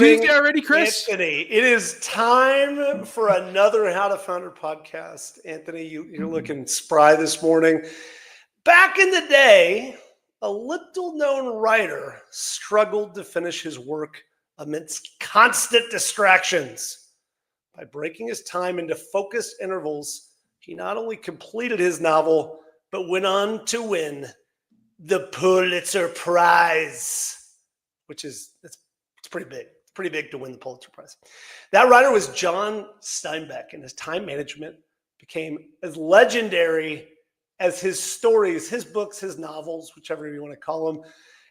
Tuesday already, Chris? Anthony. It is time for another How to Founder podcast. Anthony, you're looking spry this morning. Back in the day, a little-known writer struggled to finish his work amidst constant distractions. By breaking his time into focused intervals, he not only completed his novel, but went on to win the Pulitzer Prize, which is it's pretty big. It's pretty big to win the Pulitzer Prize. That writer was John Steinbeck, and his time management became as legendary as his stories, his books, his novels, whichever you want to call them.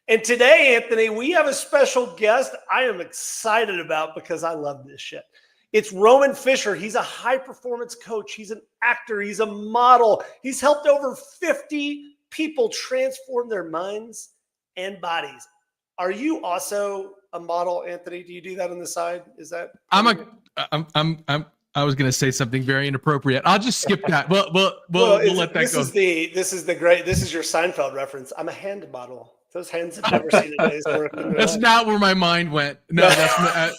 And today, Anthony, we have a special guest I am excited about because I love this shit. It's Roman Fischer. He's a high-performance coach. He's an actor. He's a model. He's helped over 50 people transform their minds and bodies. Are you also a model, Anthony? Do you do that on the side? Is that? I was going to say something very inappropriate. I'll just skip that. We'll let that go. This is your Seinfeld reference. I'm a hand model. Those hands have never seen a day's work. That's not where my mind went. No, that's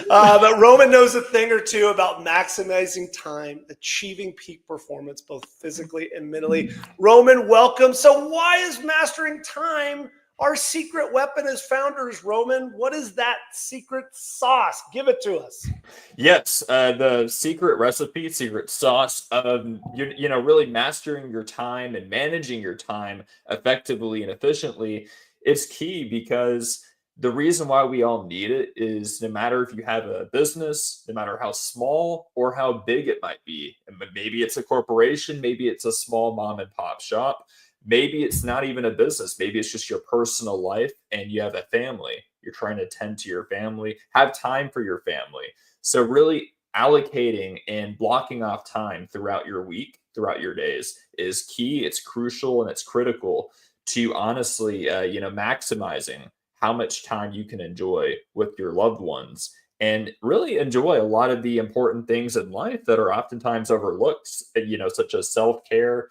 but Roman knows a thing or two about maximizing time, achieving peak performance, both physically and mentally. Roman, welcome. So why is mastering time our secret weapon as founders, Roman? What is that secret sauce? Give it to us. Yes, the secret recipe, secret sauce of really mastering your time and managing your time effectively and efficiently is key, because the reason why we all need it is no matter if you have a business, no matter how small or how big it might be, maybe it's a corporation, maybe it's a small mom and pop shop, maybe it's not even a business. Maybe it's just your personal life and you have a family. You're trying to tend to your family, have time for your family. So really allocating and blocking off time throughout your week, throughout your days is key. It's crucial and it's critical to honestly, maximizing how much time you can enjoy with your loved ones and really enjoy a lot of the important things in life that are oftentimes overlooked, such as self-care,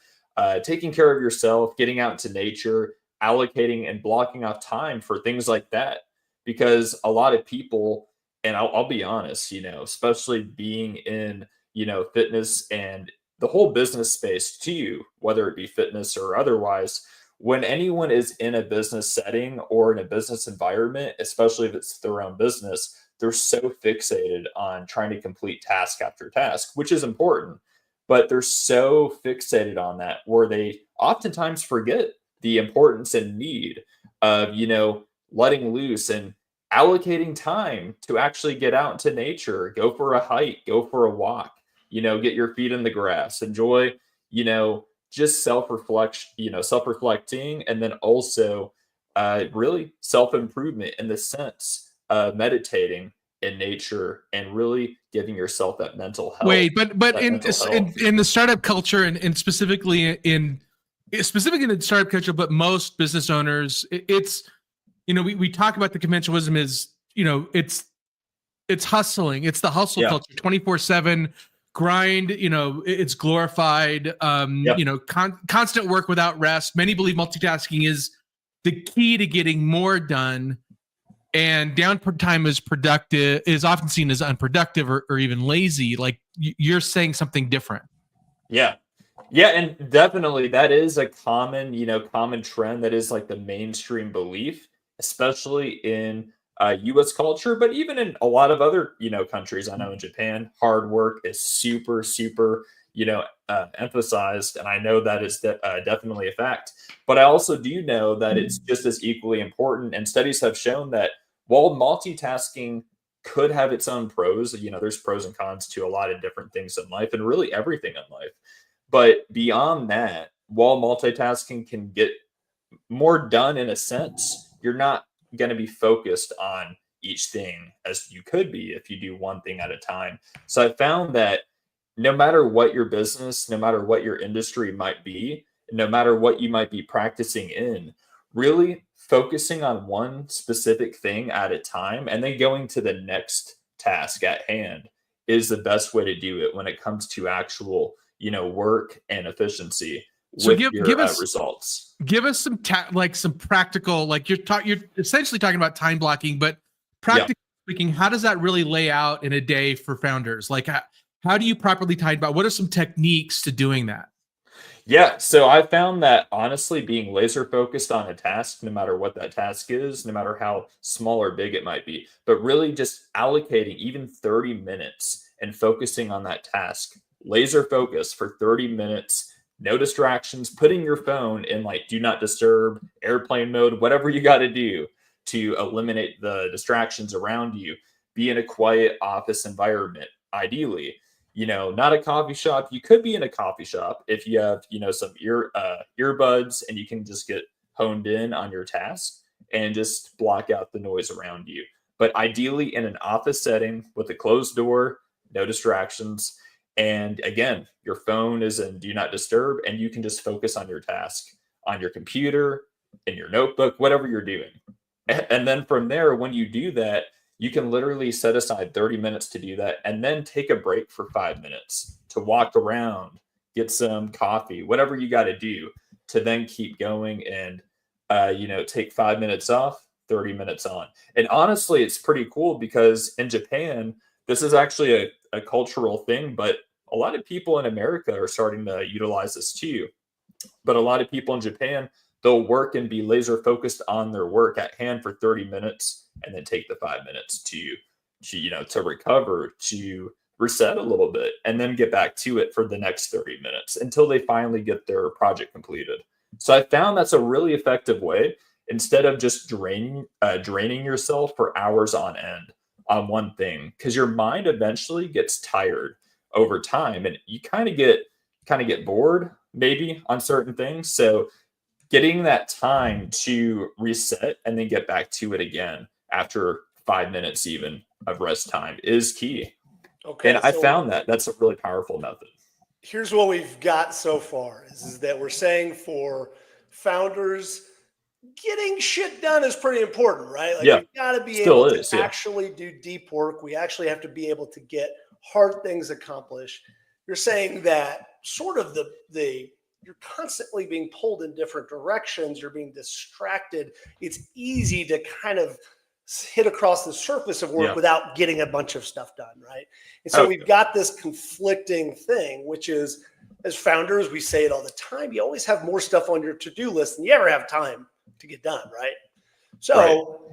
taking care of yourself, getting out to nature, allocating and blocking off time for things like that. Because a lot of people, and I'll be honest, especially being in, fitness and the whole business space too, whether it be fitness or otherwise, when anyone is in a business setting or in a business environment, especially if it's their own business, they're so fixated on trying to complete task after task, which is important. But they're so fixated on that where they oftentimes forget the importance and need of, letting loose and allocating time to actually get out into nature, go for a hike, go for a walk, get your feet in the grass, enjoy, just self-reflecting, and then also really self-improvement in the sense of meditating in nature and really giving yourself that mental health. Wait, but in the startup culture and specifically in the startup culture, but most business owners, it's we talk about the conventional wisdom is it's hustling, it's the hustle culture, 24/7 grind. It's glorified. Constant work without rest. Many believe multitasking is the key to getting more done. And downtime is often seen as unproductive or even lazy. Like you're saying something different. Yeah, and definitely that is a common trend that is like the mainstream belief, especially in U.S. culture, but even in a lot of other countries. I know in Japan, hard work is super emphasized, and I know that is definitely a fact. But I also do know that it's just as equally important, and studies have shown that while multitasking could have its own pros, there's pros and cons to a lot of different things in life and really everything in life. But beyond that, while multitasking can get more done in a sense, you're not going to be focused on each thing as you could be if you do one thing at a time. So I found that no matter what your business, no matter what your industry might be, no matter what you might be practicing in, really focusing on one specific thing at a time and then going to the next task at hand is the best way to do it when it comes to actual, work and efficiency. So give us results. Give us some some practical, like you're essentially talking about time blocking, but practically speaking, how does that really lay out in a day for founders? Like, how do you properly tie about? What are some techniques to doing that? Yeah, so I found that honestly being laser focused on a task, no matter what that task is, no matter how small or big it might be, but really just allocating even 30 minutes and focusing on that task, laser focus for 30 minutes, no distractions, putting your phone in like do not disturb, airplane mode, whatever you got to do to eliminate the distractions around you. Be in a quiet office environment, ideally, not a coffee shop. You could be in a coffee shop if you have, some earbuds and you can just get honed in on your task and just block out the noise around you. But ideally in an office setting with a closed door, no distractions. And again, your phone is in do not disturb and you can just focus on your task on your computer, in your notebook, whatever you're doing. And then from there, when you do that, you can literally set aside 30 minutes to do that and then take a break for 5 minutes to walk around, get some coffee, whatever you got to do to then keep going and, take 5 minutes off, 30 minutes on. And honestly, it's pretty cool because in Japan, this is actually a cultural thing, but a lot of people in America are starting to utilize this too. But a lot of people in Japan, they'll work and be laser focused on their work at hand for 30 minutes and then take the 5 minutes to recover, to reset a little bit, and then get back to it for the next 30 minutes until they finally get their project completed. So I found that's a really effective way instead of just draining yourself for hours on end on one thing, because your mind eventually gets tired over time and you kind of get bored maybe on certain things. So getting that time to reset and then get back to it again after 5 minutes even of rest time is key. Okay. And I found that that's a really powerful method. Here's what we've got so far is that we're saying for founders, getting shit done is pretty important, right? Like we've got to be able to actually do deep work. We actually have to be able to get hard things accomplished. You're saying that sort of you're constantly being pulled in different directions. You're being distracted. It's easy to kind of hit across the surface of work without getting a bunch of stuff done, right? And so we've got this conflicting thing, which is, as founders, we say it all the time, you always have more stuff on your to-do list than you ever have time to get done, right? So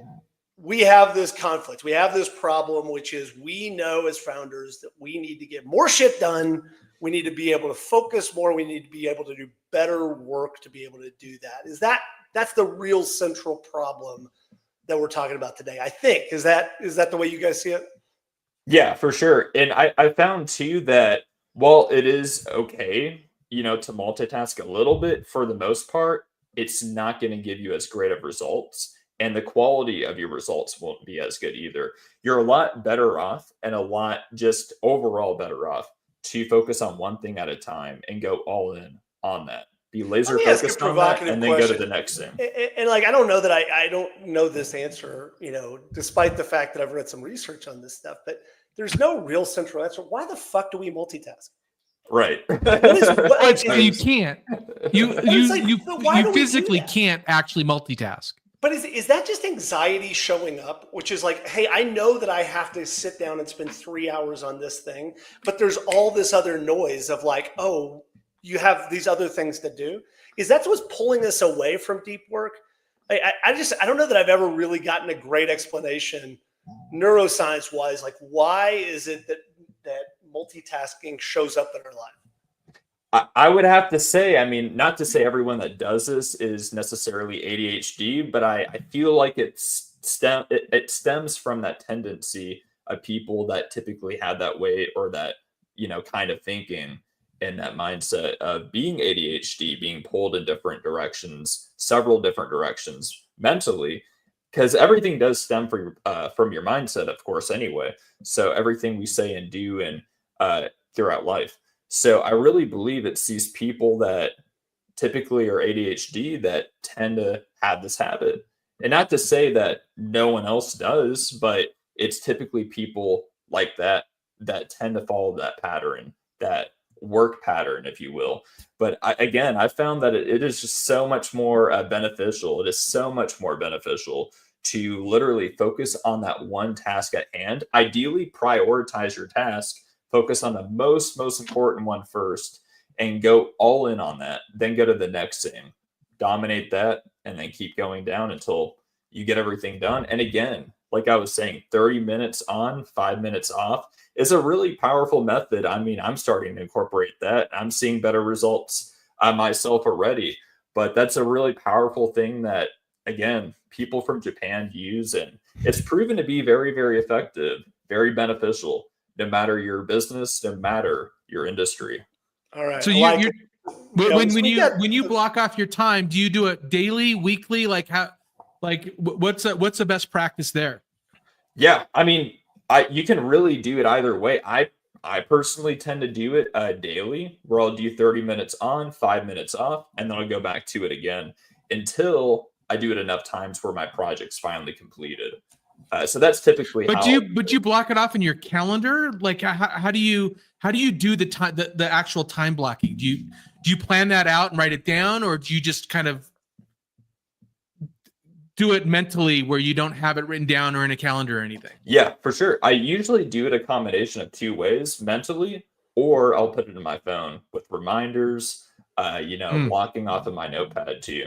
we have this conflict. We have this problem, which is we know as founders that we need to get more shit done. We need to be able to focus more. We need to be able to do better work to be able to do that. That's the real central problem that we're talking about today, I think. Is that the way you guys see it? Yeah, for sure. And I found too that while it is okay, to multitask a little bit, for the most part, it's not going to give you as great of results. And the quality of your results won't be as good either. You're a lot better off and a lot just overall better off to focus on one thing at a time and go all in on that. Be laser focused on that and then go to the next thing. And like, I don't know that I don't know this answer, despite the fact that I've read some research on this stuff, but there's no real central answer. Why the fuck do we multitask? Right. You can't. You physically can't actually multitask. But is that just anxiety showing up, which is like, hey, I know that I have to sit down and spend 3 hours on this thing, but there's all this other noise of like, oh, you have these other things to do. Is that what's pulling us away from deep work? I don't know that I've ever really gotten a great explanation neuroscience wise. Like, why is it that multitasking shows up in our life? I would have to say, not to say everyone that does this is necessarily ADHD, but I feel like it stems from that tendency of people that typically have that way, or that, kind of thinking and that mindset of being ADHD, being pulled in different directions, several different directions mentally, because everything does stem from your mindset, of course, anyway. So everything we say and do and throughout life. So I really believe it's these people that typically are ADHD that tend to have this habit. And not to say that no one else does, but it's typically people like that tend to follow that pattern, that work pattern, if you will. But I found that it is just so much more beneficial. It is so much more beneficial to literally focus on that one task at hand. Ideally, prioritize your task, focus on the most important one first, and go all in on that. Then go to the next thing, dominate that, and then keep going down until you get everything done. And again, like I was saying, 30 minutes on, 5 minutes off is a really powerful method. I mean, I'm starting to incorporate that. I'm seeing better results myself already, but that's a really powerful thing that, again, people from Japan use, and it's proven to be very, very effective, very beneficial, no matter your business, no matter your industry. All right. So you're when you block off your time, do you do it daily, weekly? Like how? Like what's the best practice there? Yeah, I mean, you can really do it either way. I personally tend to do it daily, where I'll do 30 minutes on, 5 minutes off, and then I'll go back to it again until I do it enough times where my project's finally completed. So that's typically but you block it off in your calendar? Like how do you do the time the actual time blocking? Do you plan that out and write it down, or do you just kind of do it mentally where you don't have it written down or in a calendar or anything? Yeah, for sure. I usually do it a combination of two ways: mentally, or I'll put it in my phone with reminders, blocking off of my notepad too.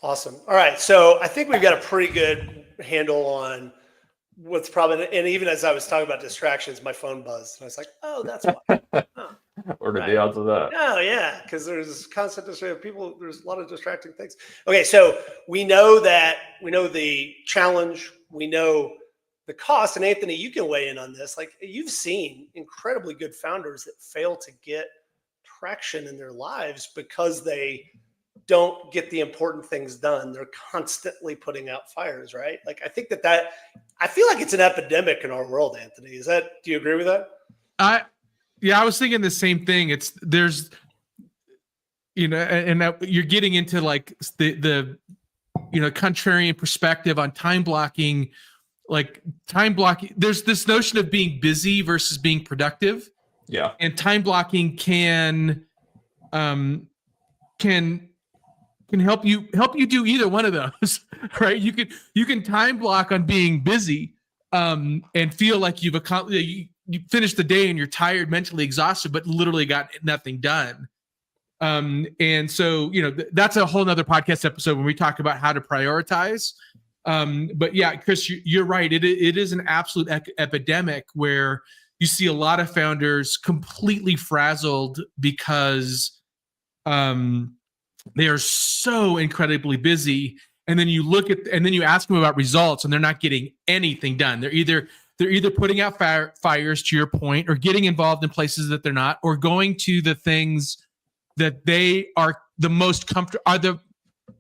Awesome. All right. So I think we've got a pretty good handle on what's probably, and even as I was talking about distractions, my phone buzzed. And I was like, oh, that's why. Oh, Or the day odds of that. oh yeah. Because there's constant people, there's a lot of distracting things. Okay. So we know the challenge, we know the cost. And Anthony, you can weigh in on this. Like, you've seen incredibly good founders that fail to get traction in their lives because they don't get the important things done. They're constantly putting out fires, right? Like, I think I feel like it's an epidemic in our world, Anthony. Do you agree with that? Yeah, I was thinking the same thing. There's you're getting into like the contrarian perspective on time blocking. Like, time blocking, there's this notion of being busy versus being productive. Yeah. And time blocking can help you do either one of those, right? You can time block on being busy and feel like you've accomplished, you finished the day and you're tired, mentally exhausted, but literally got nothing done. And so, that's a whole nother podcast episode when we talk about how to prioritize. But yeah, Chris, you're right. It is an absolute epidemic where you see a lot of founders completely frazzled because they are so incredibly busy. And then you ask them about results and they're not getting anything done. They're either putting out fires, to your point, or getting involved in places that they're not, or going to the things that they are the most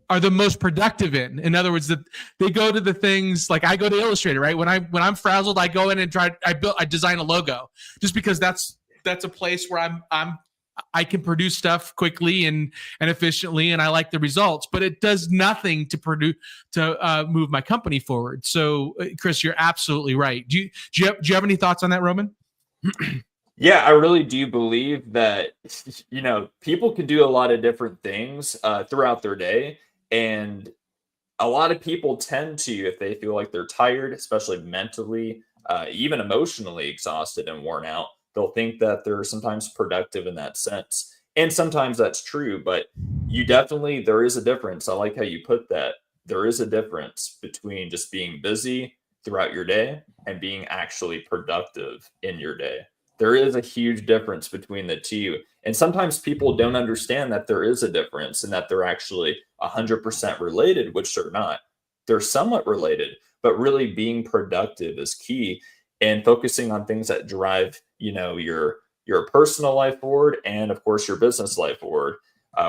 are the most productive in. In other words, that they go to the things, like I go to Illustrator, right? When I'm frazzled, I go in and I design a logo, just because that's a place where I can produce stuff quickly and efficiently, and I like the results, but it does nothing to move my company forward. So, Chris, you're absolutely right. Do you have any thoughts on that, Roman? Yeah, I really do believe that, people can do a lot of different things throughout their day. And a lot of people tend to, if they feel like they're tired, especially mentally, even emotionally exhausted and worn out, they'll think that they're sometimes productive in that sense. And sometimes that's true, but there is a difference. I like how you put that. There is a difference between just being busy throughout your day and being actually productive in your day. There is a huge difference between the two. And sometimes people don't understand that there is a difference and that they're actually 100% related, which they're not. They're somewhat related, but really being productive is key, and focusing on things that drive, your personal life forward and, of course, your business life forward,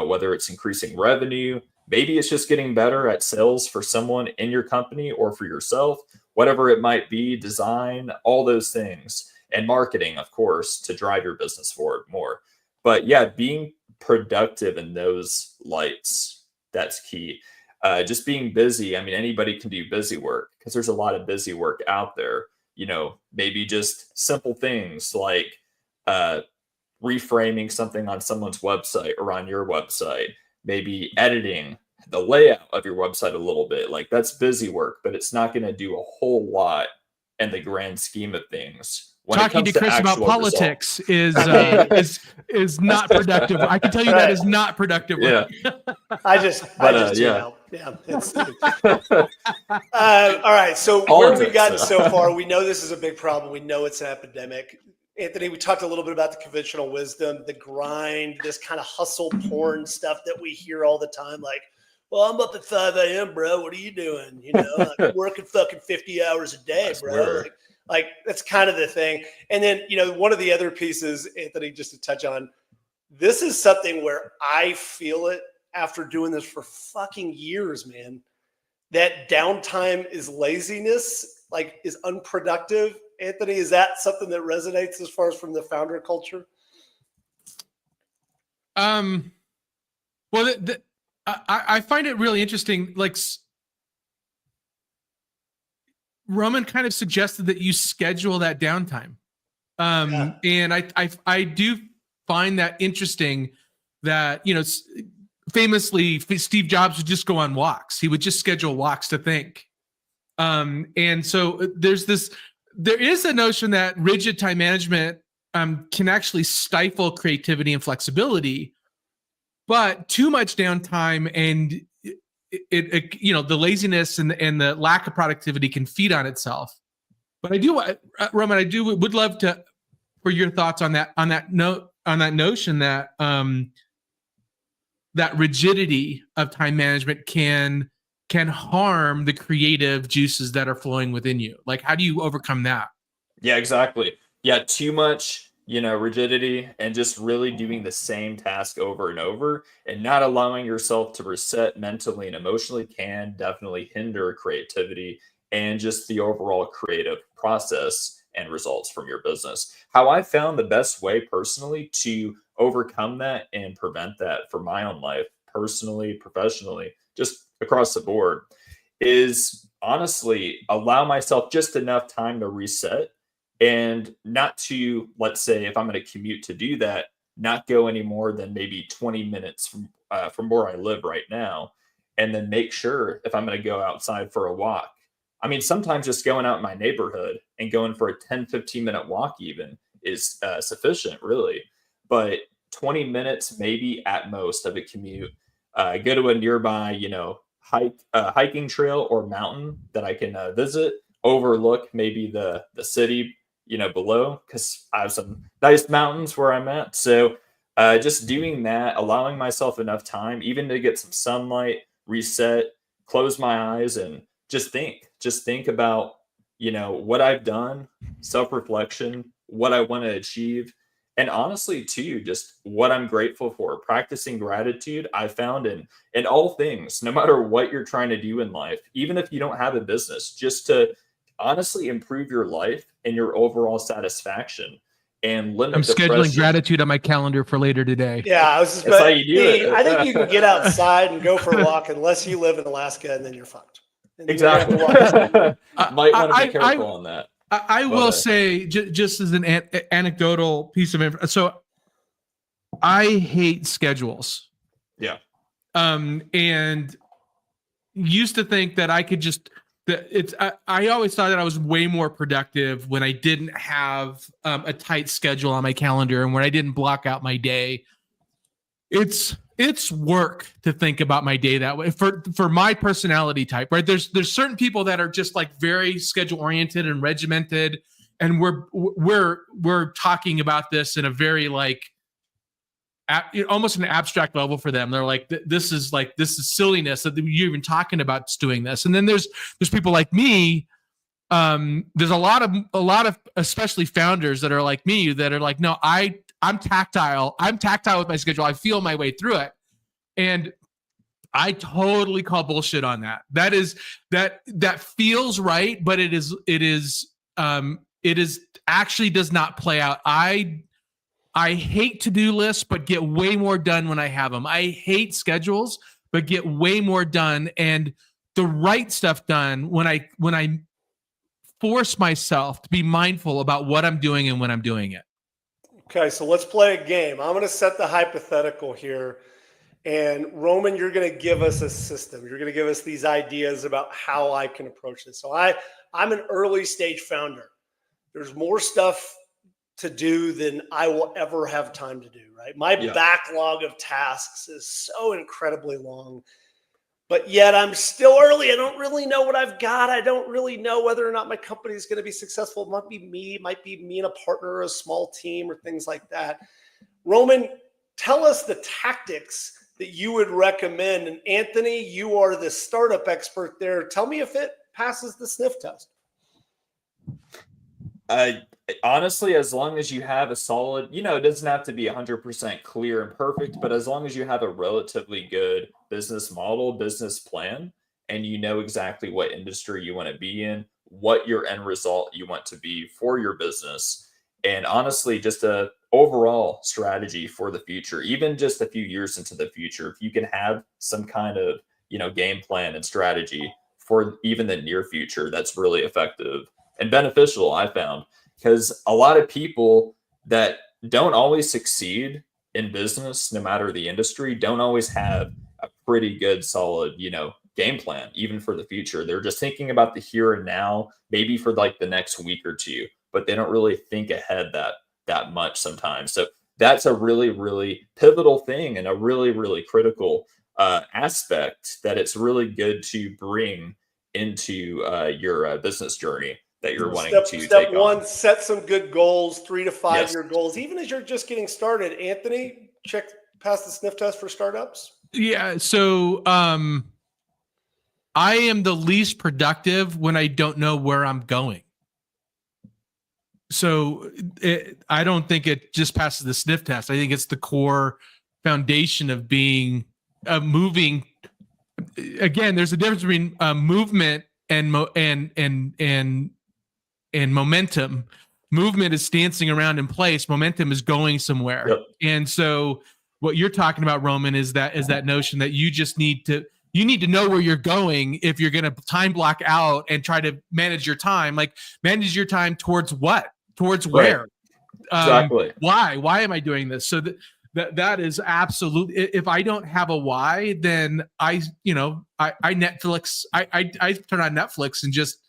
whether it's increasing revenue, maybe it's just getting better at sales for someone in your company or for yourself, whatever it might be, design, all those things. And marketing, of course, to drive your business forward more. But yeah, being productive in those lights, that's key. Just being busy. I mean, anybody can do busy work because there's a lot of busy work out there. Maybe just simple things like reframing something on someone's website or on your website, maybe editing the layout of your website a little bit. Like that's busy work, but it's not going to do a whole lot in the grand scheme of things. When Talking to Chris about politics is not productive. I can tell you that is not productive. Yeah. I just tune out. Yeah. All right. So where have we gotten so far? We know this is a big problem. We know it's an epidemic. Anthony, we talked a little bit about the conventional wisdom, the grind, this kind of hustle porn stuff that we hear all the time. Like, well, I'm up at 5 a.m., bro. What are you doing? You know, I'm working fucking 50 hours a day, bro. Like that's kind of the thing. And then, you know, one of the other pieces, Anthony, just to touch on, this is something where I feel it after doing this for fucking years, man. That downtime is laziness, like is unproductive. Anthony, is that something that resonates as far as from the founder culture? Well, I find it really interesting. Like Roman kind of suggested that you schedule that downtime. And I do find that interesting that, you know, famously Steve Jobs would just go on walks. He would just schedule walks to think. And so there is a notion that rigid time management can actually stifle creativity and flexibility, but too much downtime and it you know, the laziness and the lack of productivity can feed on itself. But I do, Roman, would love for your thoughts on that notion that that rigidity of time management can harm the creative juices that are flowing within you. Like, how do you overcome that? Yeah, exactly. Yeah, too much, you know, rigidity and just really doing the same task over and over and not allowing yourself to reset mentally and emotionally can definitely hinder creativity and just the overall creative process and results from your business. How I found the best way personally to overcome that and prevent that for my own life, personally, professionally, just across the board, is honestly allow myself just enough time to reset and not to, let's say, if I'm going to commute to do that, not go any more than maybe 20 minutes from where I live right now. And then make sure if I'm going to go outside for a walk. I mean, sometimes just going out in my neighborhood and going for a 10, 15-minute walk even is sufficient, really. But 20 minutes, maybe at most of a commute, go to a nearby, you know, hiking trail or mountain that I can visit, overlook maybe the city, you know, below, because I have some nice mountains where I'm at. So just doing that, allowing myself enough time, even to get some sunlight, reset, close my eyes, and just think about, you know, what I've done, self-reflection, what I want to achieve, and honestly too, just what I'm grateful for. Practicing gratitude, I found in all things, no matter what you're trying to do in life, even if you don't have a business, just to honestly improve your life and your overall satisfaction and limit I'm depression. scheduling gratitude on my calendar for later today. Yeah, I was just That's how you do it. I think you can get outside and go for a walk unless you live in Alaska, and then you're fucked. Exactly. Might want to be careful on that. I will say, just as an anecdotal piece of information, so I hate schedules. Yeah. And used to think that I could just I always thought that I was way more productive when I didn't have a tight schedule on my calendar and when I didn't block out my day. It's work to think about my day that way for my personality type, right? There's certain people that are just like very schedule oriented and regimented, and we're talking about this in a very like almost an abstract level for them. They're like, this is silliness that you're even talking about doing this. And then there's people like me. There's a lot of especially founders that are like me that are like, no, I'm tactile. I'm tactile with my schedule. I feel my way through it. And I totally call bullshit on that. That feels right, but it is actually does not play out. I hate to-do lists, but get way more done when I have them. I hate schedules, but get way more done and the right stuff done when I force myself to be mindful about what I'm doing and when I'm doing it. Okay, so let's play a game. I'm going to set the hypothetical here. And Roman, you're going to give us a system. You're going to give us these ideas about how I can approach this. So I'm an early stage founder. There's more stuff to do than I will ever have time to do, right? My backlog of tasks is so incredibly long, but yet I'm still early. I don't really know what I've got. I don't really know whether or not my company is going to be successful. It might be me and a partner or a small team or things like that. Roman, tell us the tactics that you would recommend. And Anthony, you are the startup expert there. Tell me if it passes the sniff test. Honestly, as long as you have a solid, it doesn't have to be 100% clear and perfect, but as long as you have a relatively good business model, business plan, and you know exactly what industry you want to be in, what your end result you want to be for your business, and honestly, just a overall strategy for the future, even just a few years into the future, if you can have some kind of, game plan and strategy for even the near future, that's really effective and beneficial, I found, because a lot of people that don't always succeed in business, no matter the industry, don't always have a pretty good, solid, game plan, even for the future. They're just thinking about the here and now, maybe for like the next week or two, but they don't really think ahead that much sometimes. So that's a really, really pivotal thing and a really, really critical aspect that it's really good to bring into your business journey that you're wanting to take on. Step one, set some good goals, 3 to 5 year goals, even as you're just getting started. Anthony, pass the sniff test for startups. Yeah. So I am the least productive when I don't know where I'm going. So I don't think it just passes the sniff test. I think it's the core foundation of being moving. Again, there's a difference between movement and momentum. Movement is dancing around in place. Momentum is going somewhere. Yep. And so what you're talking about, Roman, is that notion that you just need to know where you're going if you're going to time block out and try to manage your time. Like, manage your time towards what? Towards where? Exactly. Why am I doing this? So that is absolutely. If I don't have a why, then I Netflix. I turn on Netflix and just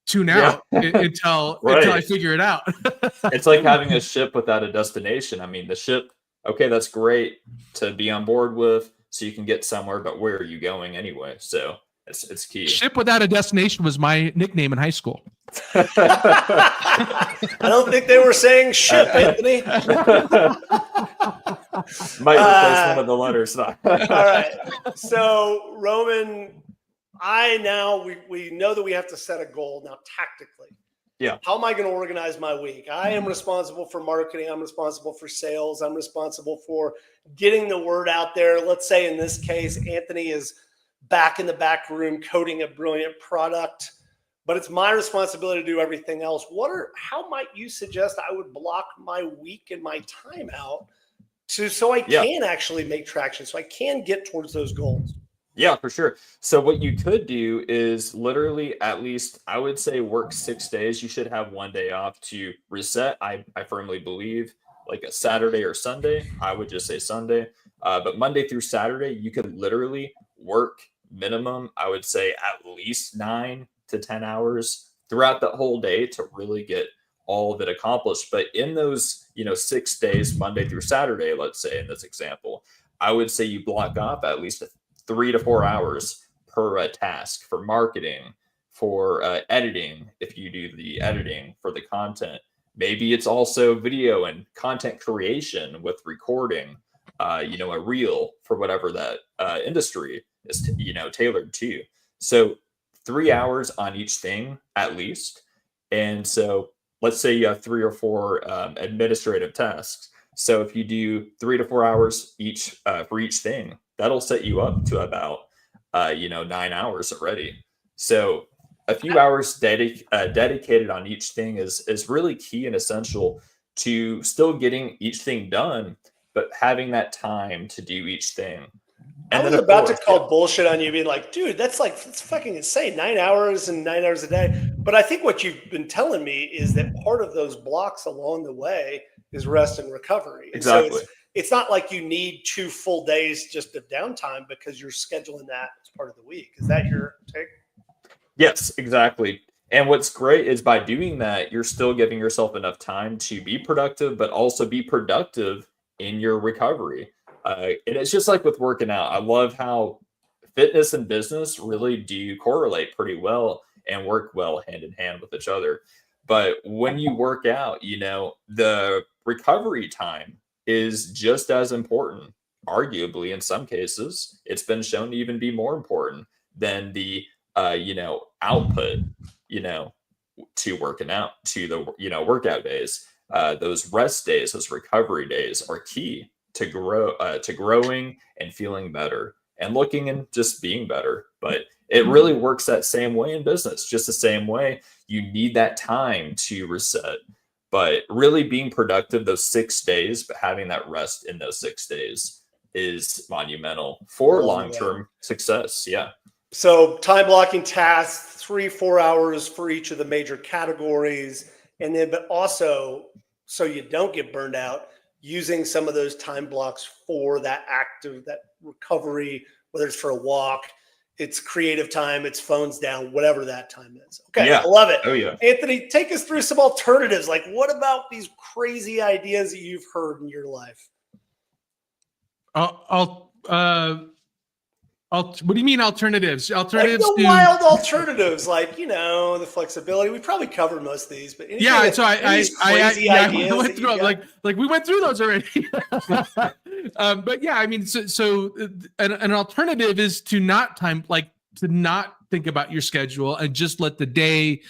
tune out until I figure it out. It's like having a ship without a destination. I mean, the ship, okay, that's great to be on board with, so you can get somewhere, but where are you going anyway? So it's key. Ship without a destination was my nickname in high school. I don't think they were saying ship, Anthony. Might replace one of the letters. All right. So, Roman, we know that we have to set a goal now tactically. Yeah. How am I going to organize my week? I am responsible for marketing. I'm responsible for sales. I'm responsible for getting the word out there. Let's say in this case, Anthony is back in the back room coding a brilliant product, but it's my responsibility to do everything else. How might you suggest I would block my week and my time out so I can actually make traction, so I can get towards those goals? Yeah, for sure. So what you could do is literally, at least I would say, work 6 days. You should have 1 day off to reset. I firmly believe like a Saturday or Sunday. I would just say Sunday. But Monday through Saturday, you could literally work minimum, I would say, at least 9 to 10 hours throughout the whole day to really get all of it accomplished. But in those, 6 days, Monday through Saturday, let's say in this example, I would say you block off at least 3 to 4 hours per task for marketing, for editing, if you do the editing for the content. Maybe it's also video and content creation with recording, a reel for whatever that industry is, tailored to. So 3 hours on each thing at least. And so let's say you have 3 or 4 administrative tasks. So if you do 3 to 4 hours each for each thing, that'll set you up to about 9 hours already. So a few hours dedicated on each thing is really key and essential to still getting each thing done, but having that time to do each thing. And I was about to call bullshit on you, being like, dude, that's fucking insane. 9 hours and 9 hours a day. But I think what you've been telling me is that part of those blocks along the way is rest and recovery. Exactly. So it's not like you need 2 full days just of downtime because you're scheduling that as part of the week. Is that your take? Yes, exactly. And what's great is by doing that, you're still giving yourself enough time to be productive, but also be productive in your recovery. And it's just like with working out. I love how fitness and business really do correlate pretty well and work well hand in hand with each other. But when you work out, the recovery time is just as important. Arguably, in some cases, it's been shown to even be more important than the output, you know, to working out, to the workout days. Those rest days, those recovery days are key to growing and feeling better and looking and just being better. But it really works that same way in business, just the same way. You need that time to reset. But really being productive those 6 days, but having that rest in those 6 days is monumental for long-term success. Yeah. So time blocking tasks, 3-4 hours for each of the major categories. And then, but also so you don't get burned out, using some of those time blocks for that active, that recovery, whether it's for a walk, it's creative time, it's phones down, whatever that time is. Okay. Yeah. I love it. Oh yeah. Anthony, take us through some alternatives. Like, what about these crazy ideas that you've heard in your life? What do you mean alternatives? Alternatives like the to wild alternatives, like the flexibility. We probably covered most of these, but yeah. So I went through like we went through those already. But yeah, I mean, so an alternative is to not think about your schedule and just let the day,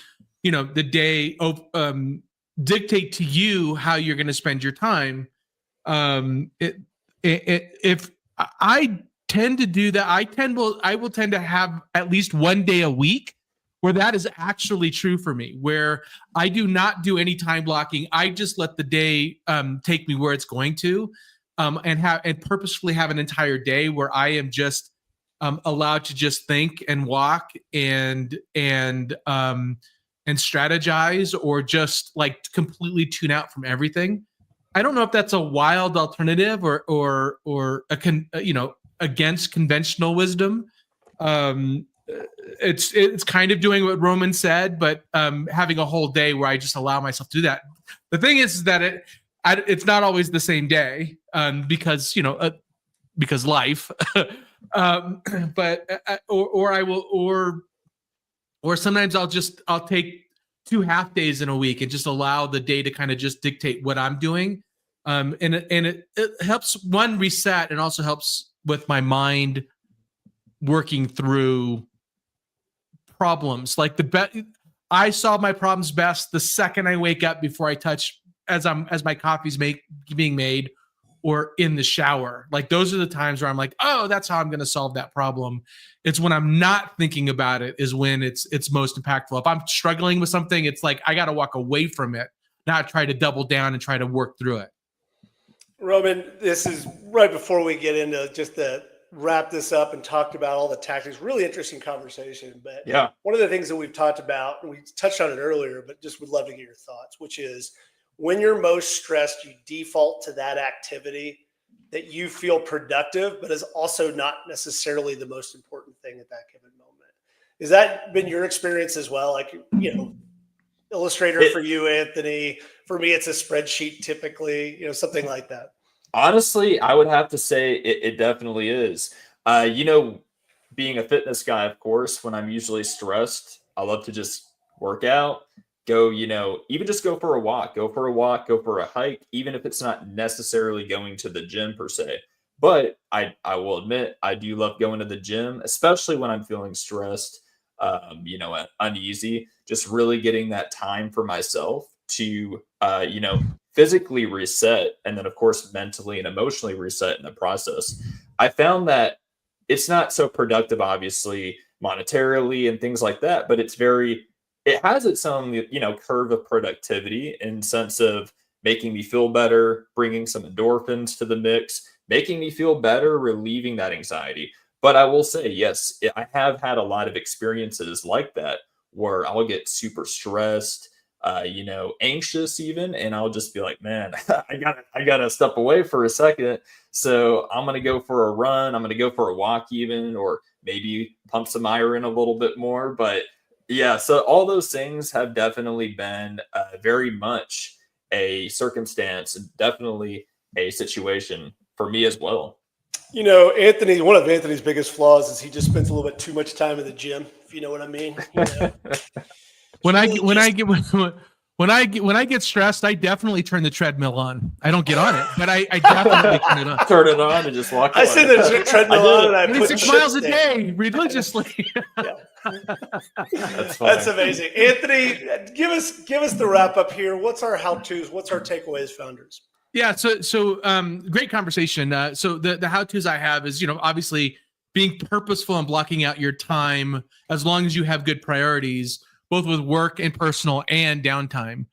dictate to you how you're going to spend your time. If I tend to do that, I will tend to have at least one day a week where that is actually true for me, where I do not do any time blocking. I just let the day take me where it's going to, and purposefully have an entire day where I am just allowed to just think and walk and strategize, or just like completely tune out from everything. I don't know if that's a wild alternative or against conventional wisdom. It's kind of doing what Roman said, but having a whole day where I just allow myself to do that. The thing is that it's not always the same day, because life. Or sometimes I'll take 2 half days in a week and just allow the day to kind of just dictate what I'm doing. And it helps one reset, and also helps with my mind working through problems. Like I solve my problems best the second I wake up, before I touch as my coffee's being made, or in the shower. Like those are the times where I'm like, oh, that's how I'm going to solve that problem. It's when I'm not thinking about it is when it's most impactful. If I'm struggling with something, it's like I got to walk away from it, not try to double down and try to work through it. Roman, this is right before we get into just to wrap this up and talked about all the tactics. Really interesting conversation. But yeah, one of the things that we've talked about, and we touched on it earlier, but just would love to get your thoughts, which is when you're most stressed, you default to that activity that you feel productive, but is also not necessarily the most important thing at that given moment. Has that been your experience as well? Like, Illustrator for you, Anthony. For me, it's a spreadsheet typically, something like that. Honestly, I would have to say it definitely is. Being a fitness guy, of course, when I'm usually stressed, I love to just work out, go, even just go for a walk, go for a hike, even if it's not necessarily going to the gym per se. But I will admit, I do love going to the gym, especially when I'm feeling stressed, uneasy, just really getting that time for myself to, physically reset, and then of course mentally and emotionally reset in the process. I found that it's not so productive, obviously monetarily and things like that, but it has its own curve of productivity in sense of making me feel better, bringing some endorphins to the mix, making me feel better, relieving that anxiety. But I will say, yes, I have had a lot of experiences like that where I'll get super stressed, anxious even, and I'll just be like, man, I gotta step away for a second. So I'm gonna go for a run. I'm gonna go for a walk even, or maybe pump some iron a little bit more. But yeah, so all those things have definitely been very much a circumstance, definitely a situation for me as well. Anthony, one of Anthony's biggest flaws is he just spends a little bit too much time in the gym, if you know what I mean. When I get stressed, I definitely turn the treadmill on. I don't get on it, but I definitely turn it on. Turn it on and just walk. I send the treadmill on and I put 26 miles a day religiously. That's amazing. Anthony, give us the wrap up here. What's our how-tos? What's our takeaways, founders? Yeah. So great conversation. So the how-tos I have is, obviously being purposeful and blocking out your time as long as you have good priorities, both with work and personal and downtime.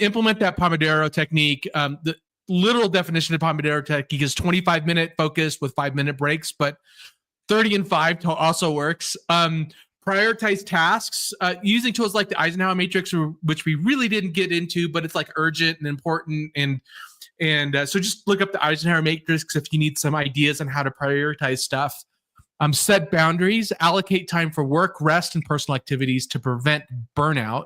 Implement that Pomodoro technique. The literal definition of Pomodoro technique is 25-minute focus with 5-minute breaks, but 30 and 5 also works. Prioritize tasks using tools like the Eisenhower matrix, which we really didn't get into, but it's like urgent and important. And so just look up the Eisenhower matrix if you need some ideas on how to prioritize stuff. Set boundaries, allocate time for work, rest, and personal activities to prevent burnout.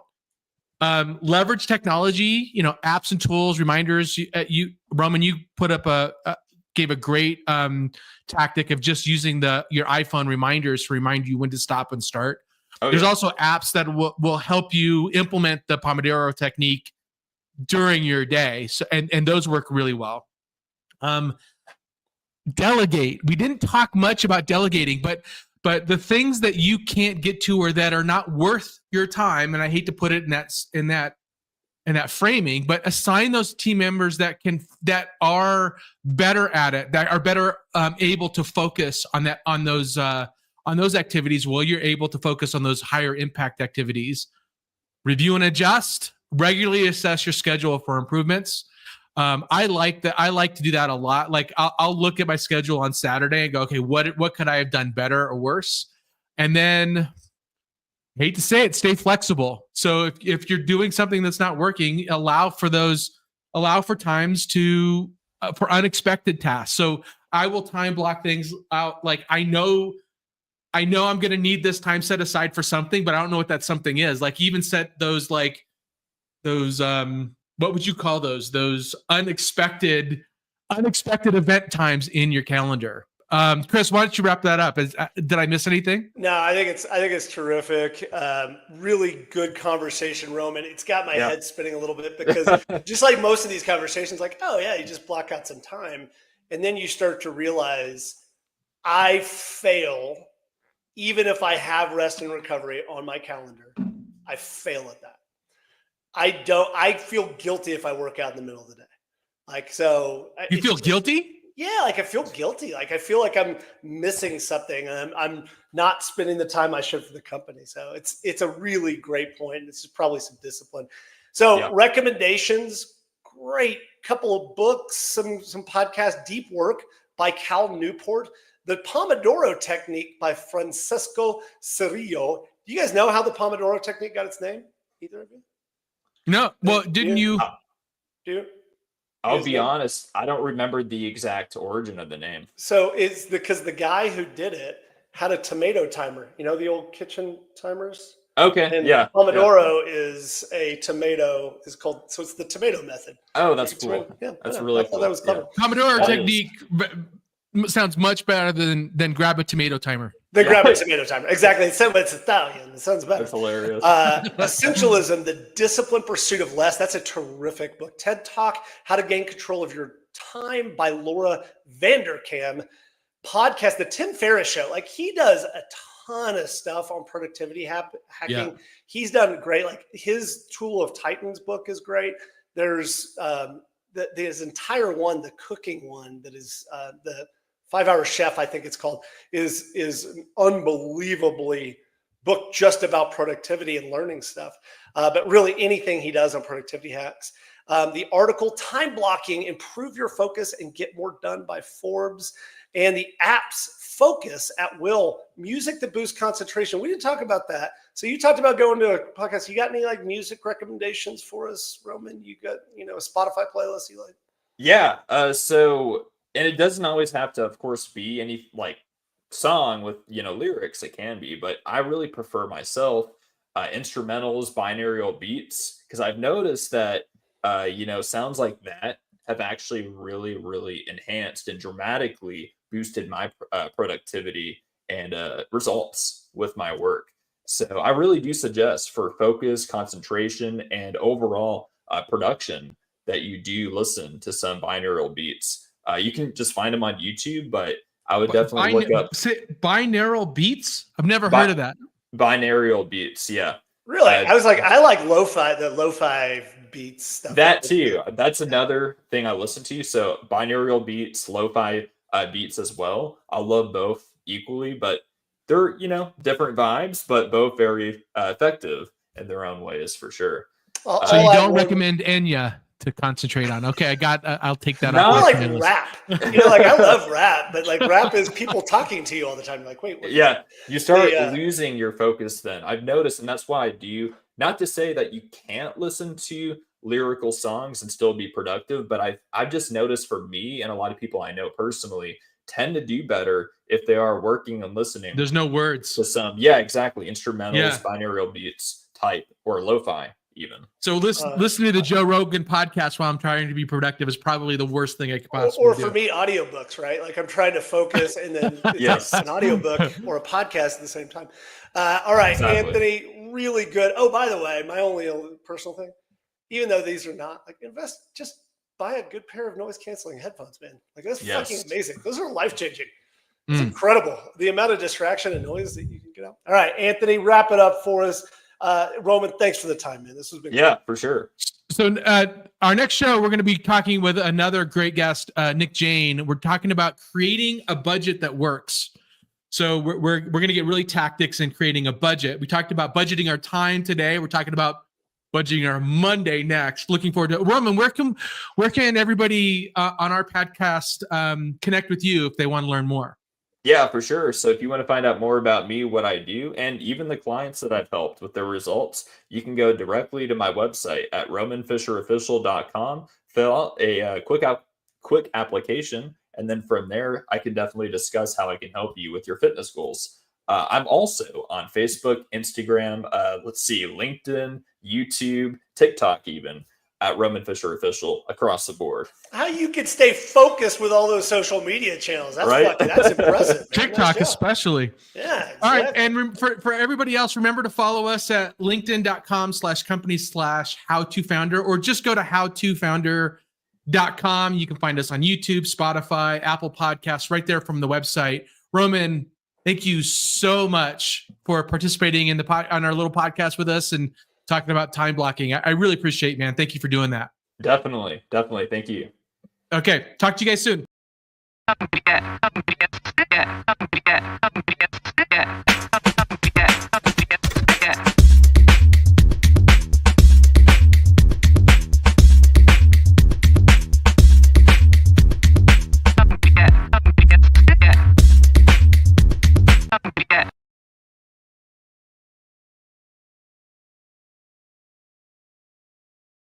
Leverage technology, apps and tools, reminders. Roman, you put up gave a great tactic of just using your iPhone reminders to remind you when to stop and start. There's also apps that will help you implement the Pomodoro technique during your day. So and those work really well. Delegate. We didn't talk much about delegating, but the things that you can't get to or that are not worth your time, and I hate to put it in that framing, but assign those team members that are better at it, that are better able to focus on those activities while you're able to focus on those higher impact activities. Review and adjust. Regularly assess your schedule for improvements. I like to do that a lot. Like I'll look at my schedule on Saturday and go, okay, what could I have done better or worse? And then, I hate to say it, stay flexible. So if you're doing something that's not working, allow for times for unexpected tasks. So I will time block things out. Like I know I'm going to need this time set aside for something, but I don't know what that something is. Like even set those what would you call those? Those unexpected event times in your calendar. Chris, why don't you wrap that up? Did I miss anything? No, I think it's terrific. Really good conversation, Roman. It's got my head spinning a little bit because just like most of these conversations, like, oh yeah, you just block out some time. And then you start to realize I fail, even if I have rest and recovery on my calendar, I fail at that. I feel guilty if I work out in the middle of the day. Like, so you feel guilty? Yeah. Like I feel guilty. Like I feel like I'm missing something and I'm not spending the time I should for the company. So it's a really great point. This is probably some discipline. So recommendations, great couple of books, some podcasts, Deep Work by Cal Newport, The Pomodoro Technique by Francesco Cirillo. Do you guys know how the Pomodoro Technique got its name? Either of you? No. Well, didn't you? I'll be honest, I don't remember the exact origin of the name. So it's because the guy who did it had a tomato timer. You know the old kitchen timers? Okay. And Pomodoro is a tomato, is called, so it's the tomato method. Oh, that's cool. Yeah, that's really cool. That was clever. Pomodoro technique sounds much better than grab a tomato timer. They grab a tomato timer. Exactly. It's Italian. It sounds better. That's hilarious. Essentialism, the disciplined pursuit of less. That's a terrific book. TED Talk, How to Gain Control of Your Time by Laura Vanderkam. Podcast, The Tim Ferriss Show. Like he does a ton of stuff on productivity hacking. Yeah. He's done great. Like his Tool of Titans book is great. There's his entire one, the cooking one that is the 5-Hour Chef, I think it's called, is unbelievably book just about productivity and learning stuff. But really anything he does on productivity hacks. The article, Time Blocking, Improve Your Focus and Get More Done by Forbes. and the apps focus at will, music that boosts concentration. We didn't talk about that. So you talked about going to a podcast. You got any like music recommendations for us, Roman? You got, a Spotify playlist you like? Yeah. And it doesn't always have to, of course, be any like song with, lyrics. It can be, but I really prefer myself instrumentals, binaural beats, because I've noticed that, sounds like that have actually really, really enhanced and dramatically boosted my productivity and results with my work. So I really do suggest for focus, concentration, and overall production that you do listen to some binaural beats. You can just find them on YouTube, but I would definitely look up binaural beats. I've never heard of that. Binaural beats. Yeah. Really? I was like, I like the lo-fi beats stuff. That too. That's another thing I listen to. So binaural beats, lo-fi beats as well. I love both equally, but they're, different vibes, but both very effective in their own ways for sure. So you don't recommend Enya to concentrate on? Okay, I'll take that off. I like rap. I love rap, but like rap is people talking to you all the time. You're like, wait, what? Yeah, you start losing your focus then. I've noticed, and that's why I do, not to say that you can't listen to lyrical songs and still be productive, but I've just noticed for me and a lot of people I know personally tend to do better if they are working and listening. There's no words to some, exactly, instrumentals, binaural beats type, or lo-fi even. So listening to the Joe Rogan podcast while I'm trying to be productive is probably the worst thing I could possibly do. Or for me, audiobooks, right? Like I'm trying to focus and then it's an audiobook or a podcast at the same time. All right, exactly. Anthony, really good. Oh, by the way, my only personal thing, even though these are not like just buy a good pair of noise canceling headphones, man. Like that's fucking amazing. Those are life-changing. It's incredible. The amount of distraction and noise that you can get out. All right, Anthony, wrap it up for us. Roman, thanks for the time, man. This has been great. For sure. So our next show, we're going to be talking with another great guest, Nick Jane. We're talking about creating a budget that works. So we're going to get really tactics in creating a budget. We talked about budgeting our time today. We're talking about budgeting our Monday next. Looking forward to it. Roman, where can everybody on our podcast connect with you if they want to learn more? Yeah, for sure. So if you want to find out more about me, what I do, and even the clients that I've helped with their results, you can go directly to my website at romanfisherofficial.com, fill out a quick application, and then from there, I can definitely discuss how I can help you with your fitness goals. I'm also on Facebook, Instagram, LinkedIn, YouTube, TikTok even, at Roman Fischer Official across the board. How you can stay focused with all those social media channels. That's right. That's impressive. TikTok especially. Yeah. Exactly. All right. And for everybody else, remember to follow us at linkedin.com/company/howtofounder, or just go to howtofounder.com. You can find us on YouTube, Spotify, Apple Podcasts, right there from the website. Roman, thank you so much for participating in on our little podcast with us and talking about time blocking. I really appreciate it, man. Thank you for doing that. Definitely. Thank you. Okay. Talk to you guys soon.